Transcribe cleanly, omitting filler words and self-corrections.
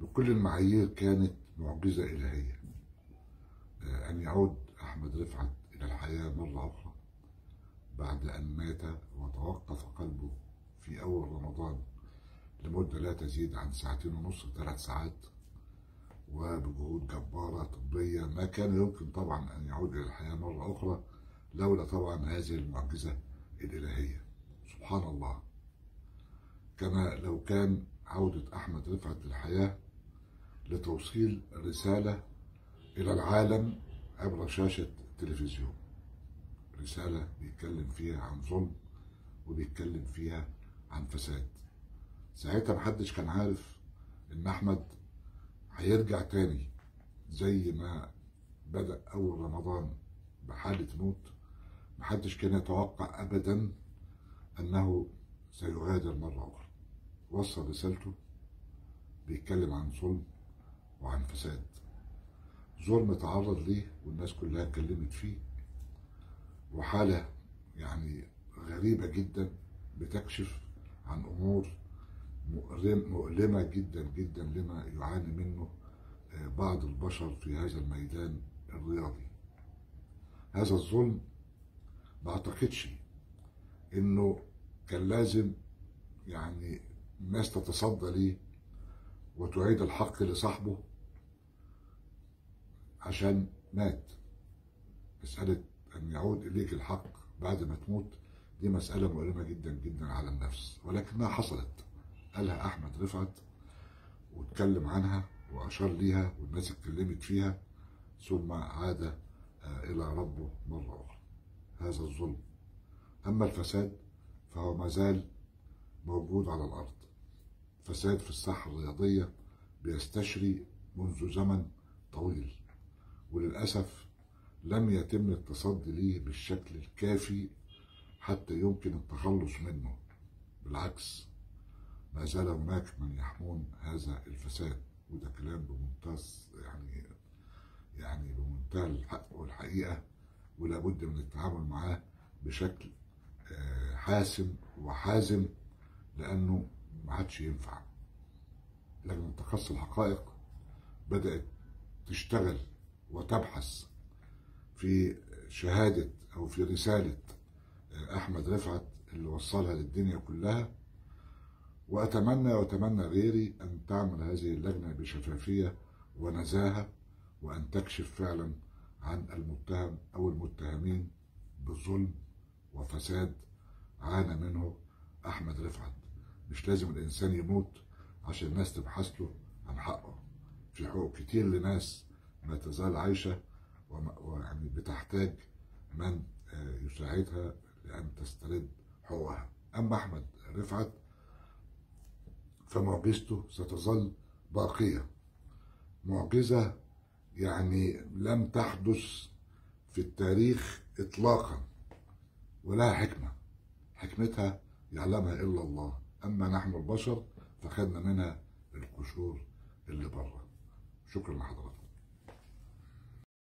بكل المعايير كانت معجزة إلهية. أن يعود أحمد رفعت إلى الحياة مرة أخرى بعد أن مات وتوقف قلبه في أول رمضان لمدة لا تزيد عن 2.5 3 ساعات، وبجهود جبارة طبية ما كان يمكن طبعا أن يعود إلى الحياة مرة أخرى لولا طبعا هذه المعجزة الإلهية. سبحان الله. كما لو كان عودة أحمد رفعت للحياة لتوصيل رسالة إلى العالم عبر شاشة التلفزيون، رسالة بيتكلم فيها عن ظلم وبيتكلم فيها عن فساد. ساعتها محدش كان عارف إن أحمد هيرجع تاني زي ما بدأ أول رمضان بحالة موت. محدش كان يتوقع أبدا أنه سيغادر مرة أخرى. وصل رسالته، بيتكلم عن ظلم وعن فساد، ظلم تعرض ليه والناس كلها اتكلمت فيه، وحالة يعني غريبة جدا بتكشف عن أمور مؤلمة جدا جدا لما يعاني منه بعض البشر في هذا الميدان الرياضي. هذا الظلم ما أعتقدش إنه كان لازم يعني الناس تتصدى ليه وتعيد الحق لصاحبه عشان مات. مسألة أن يعود إليك الحق بعد ما تموت دي مسألة مؤلمة جدا جدا على النفس، ولكنها حصلت. قالها أحمد رفعت واتكلم عنها وأشار ليها والناس اتكلمت فيها، ثم عاد إلى ربه مرة أخرى. هذا الظلم. أما الفساد فهو ما زال موجود على الأرض. فساد في الساحة الرياضية بيستشري منذ زمن طويل، وللأسف لم يتم التصدي ليه بالشكل الكافي حتى يمكن التخلص منه. بالعكس، ما زال هناك من يحمون هذا الفساد، وده كلام بمنتهى يعني بمنتهى الحق والحقيقة، ولا بد من التعامل معاه بشكل حاسم وحازم، لأنه ما عادش ينفع. لجنة تقصي الحقائق بدأت تشتغل وتبحث في شهادة أو في رسالة أحمد رفعت اللي وصلها للدنيا كلها، وأتمنى وأتمنى غيري أن تعمل هذه اللجنة بشفافية ونزاهة، وأن تكشف فعلا عن المتهم أو المتهمين بالظلم وفساد عانى منه أحمد رفعت. مش لازم الإنسان يموت عشان الناس تبحث له عن حقه. في حقوق كتير لناس ما تزال عايشة ويعني بتحتاج من يساعدها لأن تسترد حقوقها. أما أحمد رفعت فمعجزته ستظل باقية، معجزة يعني لم تحدث في التاريخ إطلاقا، ولها حكمة، حكمتها يعلمها إلا الله. أما نحن البشر فخدنا منها القشور اللي بره. شكرا لحضراتكم.